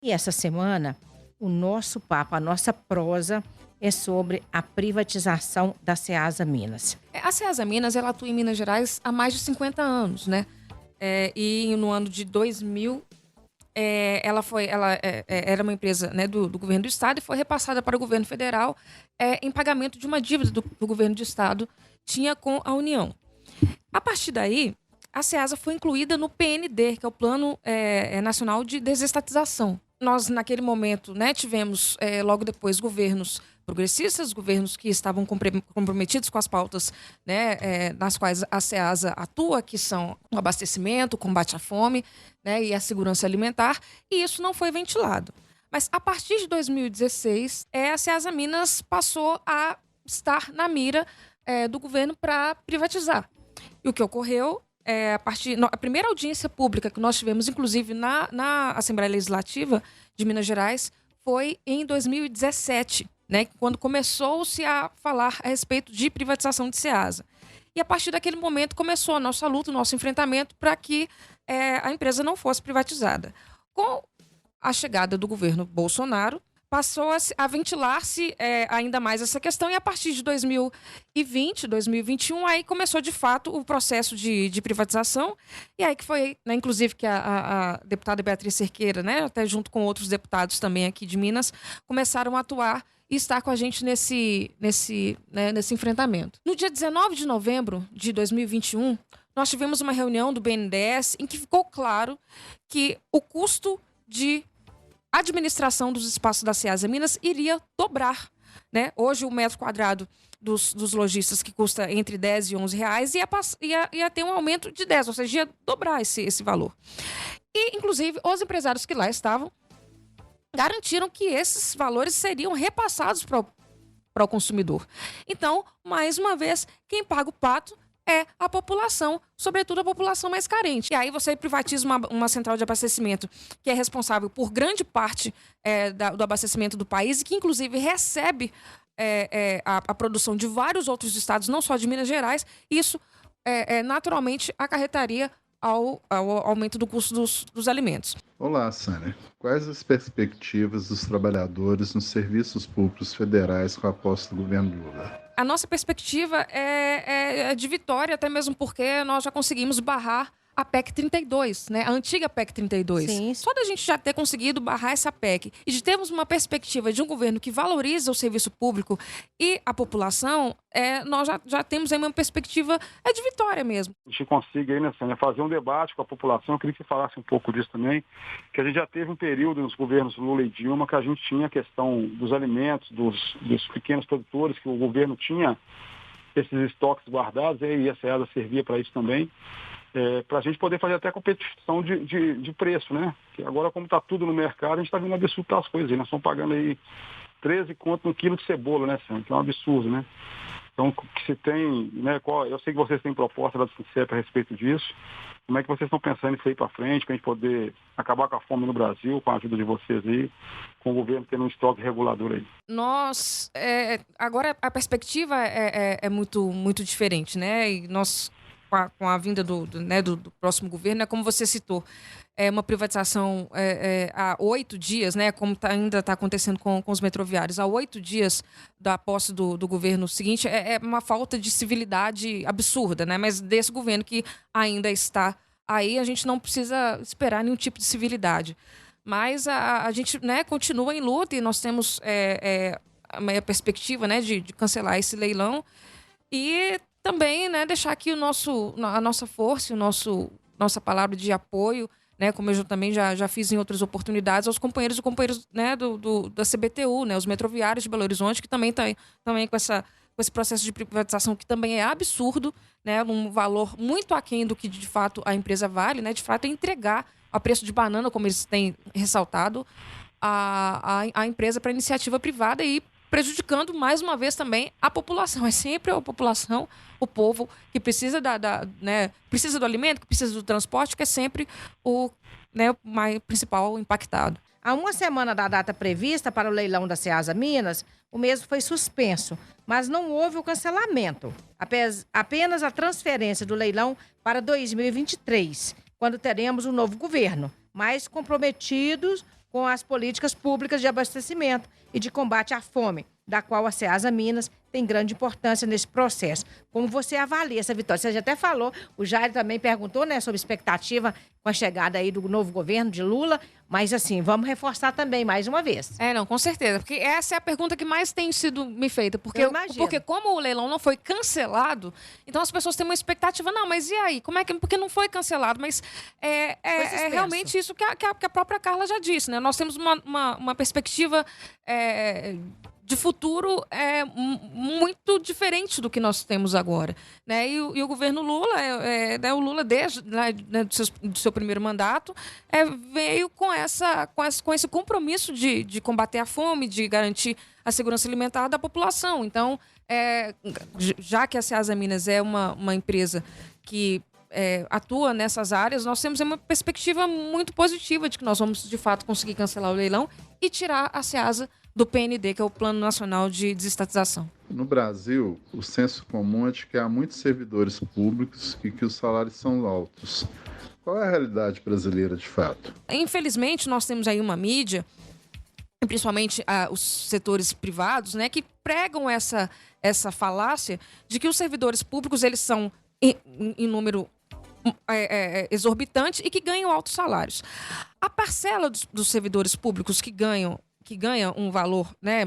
E essa semana, o nosso papo, a nossa prosa é sobre a privatização da Ceasa Minas. A Ceasa Minas, ela atua em Minas Gerais há mais de 50 anos, né? E no ano de 2000, era uma empresa, né, do governo do estado e foi repassada para o governo federal em pagamento de uma dívida do governo do estado tinha com a União. A partir daí, a Ceasa foi incluída no PND, que é o Plano Nacional de Desestatização. Nós, naquele momento, né, tivemos, logo depois, governos progressistas, governos que estavam comprometidos com as pautas, né, nas quais a Ceasa atua, que são o abastecimento, o combate à fome, né, e a segurança alimentar, e isso não foi ventilado. Mas, a partir de 2016, a Ceasa Minas passou a estar na mira do governo para privatizar. E o que ocorreu a primeira audiência pública que nós tivemos, inclusive na Assembleia Legislativa de Minas Gerais, foi em 2017, né, quando começou-se a falar a respeito de privatização de Ceasa. E a partir daquele momento começou a nossa luta, o nosso enfrentamento para que a empresa não fosse privatizada. Com a chegada do governo Bolsonaro, passou a ventilar-se ainda mais essa questão, e a partir de 2020, 2021, aí começou de fato o processo de privatização, e aí que foi, né, inclusive, que a deputada Beatriz Cerqueira, né, até junto com outros deputados também aqui de Minas, começaram a atuar e estar com a gente nesse enfrentamento. No dia 19 de novembro de 2021, nós tivemos uma reunião do BNDES em que ficou claro que o custo de administração dos espaços da Ceasa Minas iria dobrar, né? Hoje o metro quadrado dos lojistas, que custa entre 10 e 11 reais, ia ter um aumento de 10, ou seja, ia dobrar esse valor. E, inclusive, os empresários que lá estavam garantiram que esses valores seriam repassados para o consumidor. Então, mais uma vez, quem paga o pato é a população, sobretudo a população mais carente. E aí você privatiza uma central de abastecimento que é responsável por grande parte do abastecimento do país e que, inclusive, recebe a produção de vários outros estados, não só de Minas Gerais. Isso, naturalmente, acarretaria ao aumento do custo dos alimentos. Olá, Sânia. Quais as perspectivas dos trabalhadores nos serviços públicos federais com a posse do governo Lula? A nossa perspectiva é de vitória, até mesmo porque nós já conseguimos barrar a PEC 32, né? A antiga PEC 32. Sim. Só da gente já ter conseguido barrar essa PEC e de termos uma perspectiva de um governo que valoriza o serviço público e a população, nós já temos aí uma perspectiva de vitória mesmo. A gente consiga aí, né, Sânia, fazer um debate com a população. Eu queria que você falasse um pouco disso também, que a gente já teve um período nos governos Lula e Dilma que a gente tinha a questão dos alimentos, dos pequenos produtores, que o governo tinha esses estoques guardados, e a Ceasa servia para isso também. Para a gente poder fazer até competição de preço, né? Que agora, como está tudo no mercado, a gente está vendo absurdo as coisas. Nós estamos pagando aí 13 conto no quilo de cebola, né, Sam? Que é um absurdo, né? Então, que se tem, né? Eu sei que vocês têm proposta da Sincep a respeito disso. Como é que vocês estão pensando em sair para frente, para a gente poder acabar com a fome no Brasil, com a ajuda de vocês aí, com o governo tendo um estoque regulador aí? Nós, agora a perspectiva é muito, muito diferente, né? E nós, com a vinda do próximo governo, como você citou, uma privatização há 8 dias, né, como ainda está acontecendo com os metroviários, há 8 dias da posse do governo seguinte, é uma falta de civilidade absurda, né? Mas desse governo que ainda está aí, a gente não precisa esperar nenhum tipo de civilidade. Mas a gente, né, continua em luta e nós temos a perspectiva, né, de cancelar esse leilão e também, né, deixar aqui a nossa força, nossa palavra de apoio, né, como eu também já fiz em outras oportunidades, aos companheiros e companheiras, né, da CBTU, né, os metroviários de Belo Horizonte, que também estão também com esse processo de privatização que também é absurdo, né, um valor muito aquém do que de fato a empresa vale, né, de fato é entregar a preço de banana, como eles têm ressaltado, a empresa para iniciativa privada e prejudicando mais uma vez também a população. É sempre a população, o povo que precisa precisa do alimento, que precisa do transporte, que é sempre o principal impactado. Há uma semana da data prevista para o leilão da Ceasa Minas, o mesmo foi suspenso, mas não houve o cancelamento. Apenas a transferência do leilão para 2023, quando teremos um novo governo, mais comprometidos com as políticas públicas de abastecimento e de combate à fome, da qual a Ceasa Minas tem grande importância nesse processo. Como você avalia essa vitória? Você já até falou, o Jair também perguntou, né, sobre expectativa com a chegada aí do novo governo de Lula, mas assim, vamos reforçar também mais uma vez. Não, com certeza, porque essa é a pergunta que mais tem sido me feita, porque como o leilão não foi cancelado, então as pessoas têm uma expectativa, não, mas e aí, como é que, porque não foi cancelado, mas é realmente isso que a própria Carla já disse, né, nós temos uma perspectiva de futuro muito diferente do que nós temos agora, né? E o governo Lula, o Lula desde do seu primeiro mandato veio com esse compromisso de combater a fome, de garantir a segurança alimentar da população. Então, já que a Ceasa Minas é uma empresa que atua nessas áreas, nós temos uma perspectiva muito positiva de que nós vamos, de fato, conseguir cancelar o leilão e tirar a Ceasa do PND, que é o Plano Nacional de Desestatização. No Brasil, o senso comum é de que há muitos servidores públicos e que os salários são altos. Qual é a realidade brasileira de fato? Infelizmente, nós temos aí uma mídia, principalmente os setores privados, né, que pregam essa falácia de que os servidores públicos eles são em número exorbitante e que ganham altos salários. A parcela dos servidores públicos que ganha um valor, né,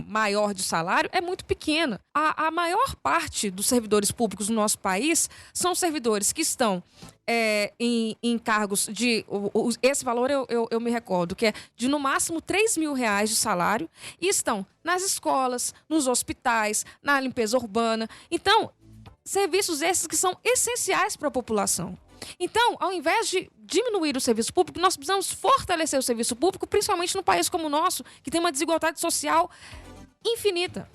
maior de salário é muito pequena. A maior parte dos servidores públicos no nosso país são servidores que estão em cargos de... Esse valor eu me recordo, que é de no máximo R$3.000 de salário e estão nas escolas, nos hospitais, na limpeza urbana. Então, serviços esses que são essenciais para a população. Então, ao invés de diminuir o serviço público, nós precisamos fortalecer o serviço público, principalmente num país como o nosso, que tem uma desigualdade social infinita.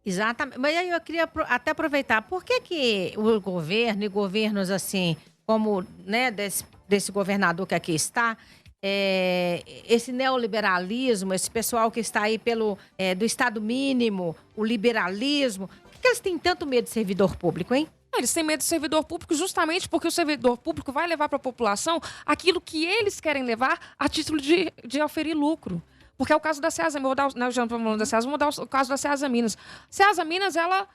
Exatamente. Mas aí eu queria até aproveitar, por que o governo e governos assim, como, né, desse governador que aqui está, esse neoliberalismo, esse pessoal que está aí do Estado mínimo, o liberalismo, por que eles têm tanto medo de servidor público, hein? Eles têm medo do servidor público justamente porque o servidor público vai levar para a população aquilo que eles querem levar a título de oferir lucro. Porque é o caso da Ceasa, vou dar o caso da Ceasa Minas. Ceasa Minas, ela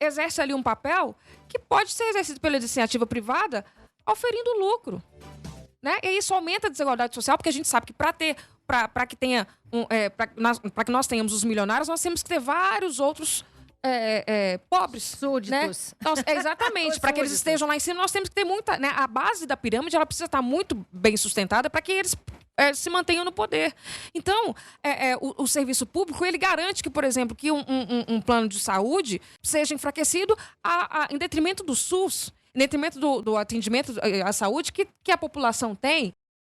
exerce ali um papel que pode ser exercido pela iniciativa privada oferindo lucro. Né? E isso aumenta a desigualdade social, porque a gente sabe que para que nós tenhamos os milionários, nós temos que ter vários outros pobres, súditos. Né? Então, exatamente, para que eles estejam lá em cima, nós temos que ter muita, né? A base da pirâmide ela precisa estar muito bem sustentada para que eles se mantenham no poder. Então, o serviço público ele garante que, por exemplo, que um plano de saúde seja enfraquecido em detrimento do SUS, em detrimento do atendimento à saúde que a população tem.